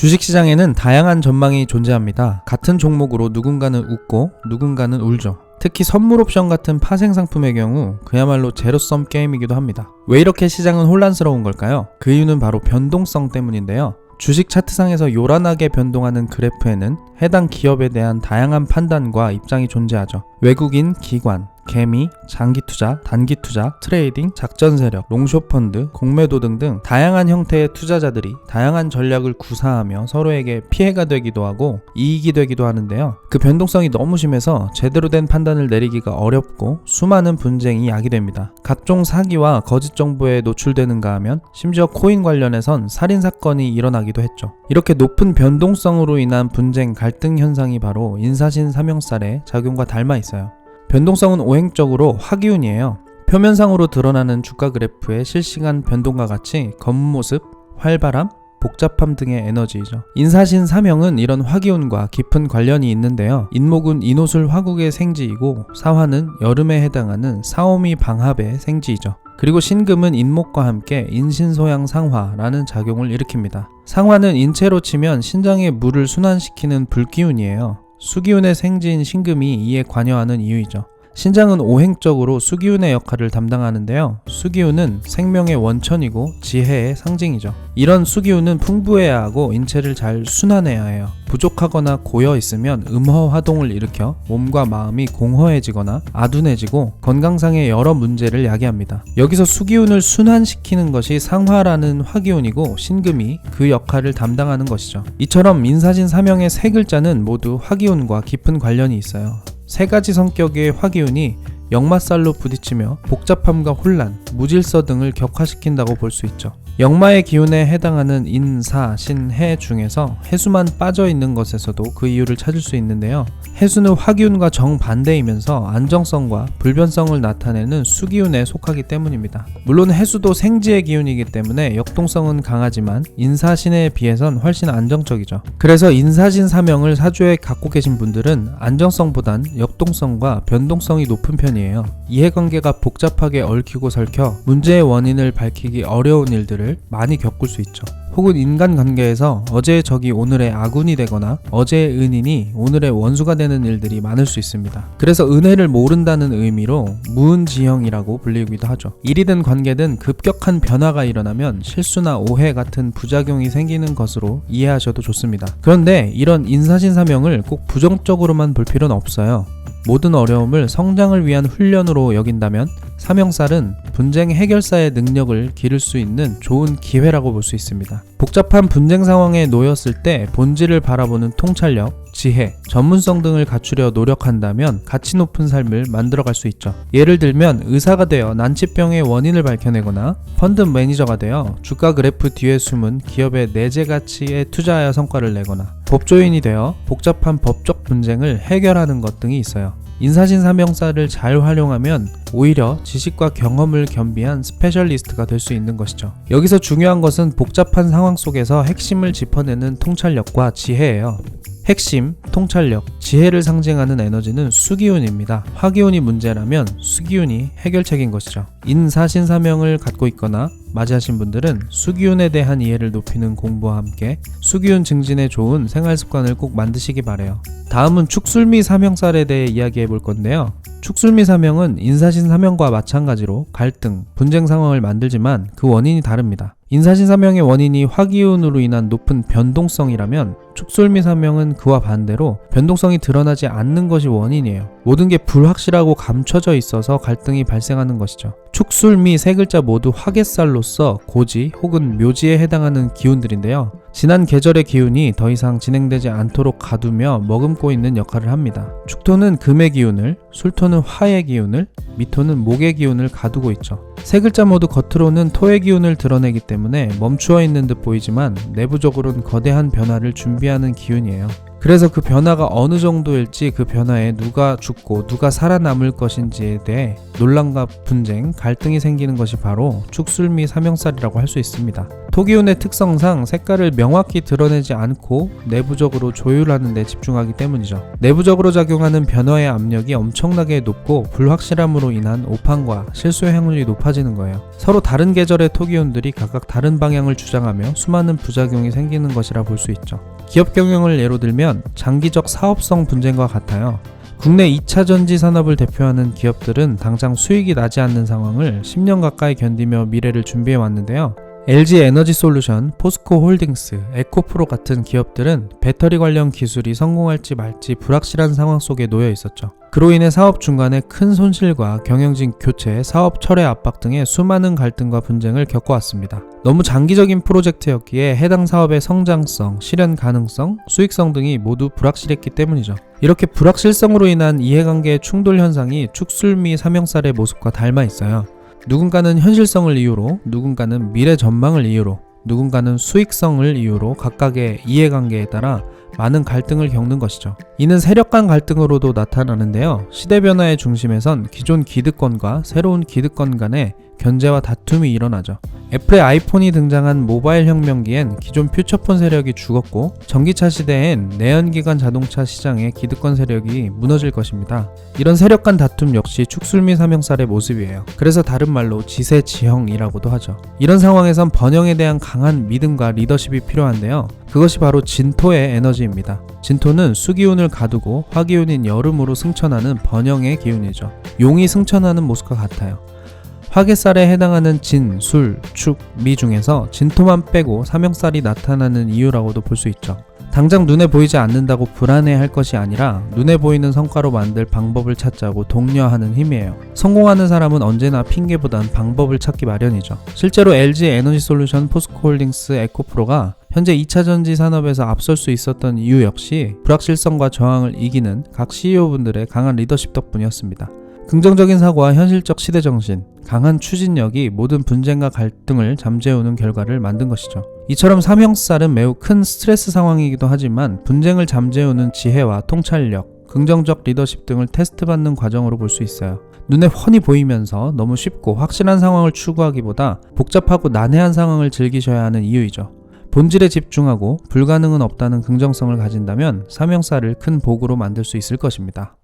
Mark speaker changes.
Speaker 1: 주식시장에는 다양한 전망이 존재합니다. 같은 종목으로 누군가는 웃고 누군가는 울죠. 특히 선물 옵션 같은 파생 상품의 경우 그야말로 제로섬 게임이기도 합니다. 왜 이렇게 시장은 혼란스러운 걸까요? 그 이유는 바로 변동성 때문인데요. 주식 차트상에서 요란하게 변동하는 그래프에는 해당 기업에 대한 다양한 판단과 입장이 존재하죠. 외국인, 기관, 개미, 장기투자, 단기투자, 트레이딩, 작전세력, 롱숏펀드, 공매도 등등 다양한 형태의 투자자들이 다양한 전략을 구사하며 서로에게 피해가 되기도 하고 이익이 되기도 하는데요. 그 변동성이 너무 심해서 제대로 된 판단을 내리기가 어렵고 수많은 분쟁이 야기됩니다. 각종 사기와 거짓 정보에 노출되는가 하면 심지어 코인 관련해선 살인사건이 일어나기도 했죠. 이렇게 높은 변동성으로 인한 분쟁, 갈등 현상이 바로 인사신사명살의 작용과 닮아 있어요. 변동성은 오행적으로 화기운이에요. 표면상으로 드러나는 주가 그래프의 실시간 변동과 같이 겉모습, 활발함, 복잡함 등의 에너지이죠. 인사신사명은 이런 화기운과 깊은 관련이 있는데요. 인목은 인호술 화국의 생지이고 사화는 여름에 해당하는 사오미 방합의 생지이죠. 그리고 신금은 인목과 함께 인신소양상화라는 작용을 일으킵니다. 상화는 인체로 치면 신장의 물을 순환시키는 불기운이에요. 수기운의 생지인 신금이 이에 관여하는 이유이죠. 신장은 오행적으로 수기운의 역할을 담당하는데요. 수기운은 생명의 원천이고 지혜의 상징이죠. 이런 수기운은 풍부해야 하고 인체를 잘 순환해야 해요. 부족하거나 고여 있으면 음허화동을 일으켜 몸과 마음이 공허해지거나 아둔해지고 건강상의 여러 문제를 야기합니다. 여기서 수기운을 순환시키는 것이 상화라는 화기운이고 신금이 그 역할을 담당하는 것이죠. 이처럼 인사신사명의 세 글자는 모두 화기운과 깊은 관련이 있어요. 세 가지 성격의 화기운이 역마살로 부딪히며 복잡함과 혼란, 무질서 등을 격화시킨다고 볼 수 있죠. 역마의 기운에 해당하는 인, 사, 신, 해 중에서 해수만 빠져있는 것에서도 그 이유를 찾을 수 있는데요. 해수는 화기운과 정반대이면서 안정성과 불변성을 나타내는 수기운에 속하기 때문입니다. 물론 해수도 생지의 기운이기 때문에 역동성은 강하지만 인사신에 비해선 훨씬 안정적이죠. 그래서 인사신사명을 사주에 갖고 계신 분들은 안정성보단 역동성과 변동성이 높은 편이에요. 이해관계가 복잡하게 얽히고 설켜 문제의 원인을 밝히기 어려운 일들을 많이 겪을 수 있죠. 혹은 인간관계에서 어제의 적이 오늘의 아군이 되거나 어제의 은인이 오늘의 원수가 되는 일들이 많을 수 있습니다. 그래서 은혜를 모른다는 의미로 무은지형이라고 불리기도 하죠. 일이든 관계든 급격한 변화가 일어나면 실수나 오해 같은 부작용이 생기는 것으로 이해하셔도 좋습니다. 그런데 이런 인사신사명을 꼭 부정적으로만 볼 필요는 없어요. 모든 어려움을 성장을 위한 훈련으로 여긴다면 사명살은 분쟁 해결사의 능력을 기를 수 있는 좋은 기회라고 볼 수 있습니다. 복잡한 분쟁 상황에 놓였을 때 본질을 바라보는 통찰력, 지혜, 전문성 등을 갖추려 노력한다면 가치 높은 삶을 만들어갈 수 있죠. 예를 들면 의사가 되어 난치병의 원인을 밝혀내거나 펀드 매니저가 되어 주가 그래프 뒤에 숨은 기업의 내재 가치에 투자하여 성과를 내거나 법조인이 되어 복잡한 법적 분쟁을 해결하는 것 등이 있어요. 인사신사명살을 잘 활용하면 오히려 지식과 경험을 겸비한 스페셜리스트가 될 수 있는 것이죠. 여기서 중요한 것은 복잡한 상황 속에서 핵심을 짚어내는 통찰력과 지혜예요. 핵심, 통찰력, 지혜를 상징하는 에너지는 수기운입니다. 화기운이 문제라면 수기운이 해결책인 것이죠. 인사신사명을 갖고 있거나 맞이하신 분들은 수기운에 대한 이해를 높이는 공부와 함께 수기운 증진에 좋은 생활습관을 꼭 만드시기 바래요. 다음은 축술미 사명살에 대해 이야기해 볼 건데요. 축술미 사명은 인사신사명과 마찬가지로 갈등, 분쟁 상황을 만들지만 그 원인이 다릅니다. 인사신사명의 원인이 화기운으로 인한 높은 변동성이라면 축술미 사명은 그와 반대로 변동성이 드러나지 않는 것이 원인이에요. 모든 게 불확실하고 감춰져 있어서 갈등이 발생하는 것이죠. 축술미 세 글자 모두 화개살로서 고지 혹은 묘지에 해당하는 기운들인데요. 지난 계절의 기운이 더 이상 진행되지 않도록 가두며 머금고 있는 역할을 합니다. 축토는 금의 기운을, 술토는 화의 기운을, 미토는 목의 기운을 가두고 있죠. 세 글자 모두 겉으로는 토의 기운을 드러내기 때문에 멈추어 있는 듯 보이지만 내부적으로는 거대한 변화를 준비하는 기운이에요. 그래서 그 변화가 어느 정도일지, 그 변화에 누가 죽고 누가 살아남을 것인지에 대해 논란과 분쟁, 갈등이 생기는 것이 바로 축술미 삼형살이라고 할 수 있습니다. 토기운의 특성상 색깔을 명확히 드러내지 않고 내부적으로 조율하는 데 집중하기 때문이죠. 내부적으로 작용하는 변화의 압력이 엄청나게 높고 불확실함으로 인한 오판과 실수의 확률이 높아지는 거예요. 서로 다른 계절의 토기운들이 각각 다른 방향을 주장하며 수많은 부작용이 생기는 것이라 볼 수 있죠. 기업 경영을 예로 들면 장기적 사업성 분쟁과 같아요. 국내 2차 전지 산업을 대표하는 기업들은 당장 수익이 나지 않는 상황을 10년 가까이 견디며 미래를 준비해 왔는데요. LG 에너지 솔루션, 포스코 홀딩스, 에코프로 같은 기업들은 배터리 관련 기술이 성공할지 말지 불확실한 상황 속에 놓여 있었죠. 그로 인해 사업 중간에 큰 손실과 경영진 교체, 사업 철회 압박 등의 수많은 갈등과 분쟁을 겪어왔습니다. 너무 장기적인 프로젝트였기에 해당 사업의 성장성, 실현 가능성, 수익성 등이 모두 불확실했기 때문이죠. 이렇게 불확실성으로 인한 이해관계의 충돌 현상이 축술미 삼형살의 모습과 닮아 있어요. 누군가는 현실성을 이유로, 누군가는 미래 전망을 이유로, 누군가는 수익성을 이유로 각각의 이해관계에 따라 많은 갈등을 겪는 것이죠. 이는 세력 간 갈등으로도 나타나는데요. 시대 변화의 중심에선 기존 기득권과 새로운 기득권 간의 견제와 다툼이 일어나죠. 애플의 아이폰이 등장한 모바일 혁명기엔 기존 퓨처폰 세력이 죽었고, 전기차 시대엔 내연기관 자동차 시장의 기득권 세력이 무너질 것입니다. 이런 세력 간 다툼 역시 축술미 삼형살의 모습이에요. 그래서 다른 말로 지세지형이라고도 하죠. 이런 상황에선 번영에 대한 강한 믿음과 리더십이 필요한데요. 그것이 바로 진토의 에너지입니다. 진토는 수기운을 가두고 화기운인 여름으로 승천하는 번영의 기운이죠. 용이 승천하는 모습과 같아요. 화개살에 해당하는 진, 술, 축, 미 중에서 진토만 빼고 삼형살이 나타나는 이유라고도 볼 수 있죠. 당장 눈에 보이지 않는다고 불안해할 것이 아니라 눈에 보이는 성과로 만들 방법을 찾자고 독려하는 힘이에요. 성공하는 사람은 언제나 핑계보단 방법을 찾기 마련이죠. 실제로 LG 에너지 솔루션, 포스코 홀딩스, 에코프로가 현재 2차 전지 산업에서 앞설 수 있었던 이유 역시 불확실성과 저항을 이기는 각 CEO분들의 강한 리더십 덕분이었습니다. 긍정적인 사고와 현실적 시대정신, 강한 추진력이 모든 분쟁과 갈등을 잠재우는 결과를 만든 것이죠. 이처럼 삼형살은 매우 큰 스트레스 상황이기도 하지만 분쟁을 잠재우는 지혜와 통찰력, 긍정적 리더십 등을 테스트받는 과정으로 볼 수 있어요. 눈에 훤히 보이면서 너무 쉽고 확실한 상황을 추구하기보다 복잡하고 난해한 상황을 즐기셔야 하는 이유이죠. 본질에 집중하고 불가능은 없다는 긍정성을 가진다면 삼형살을 큰 복으로 만들 수 있을 것입니다.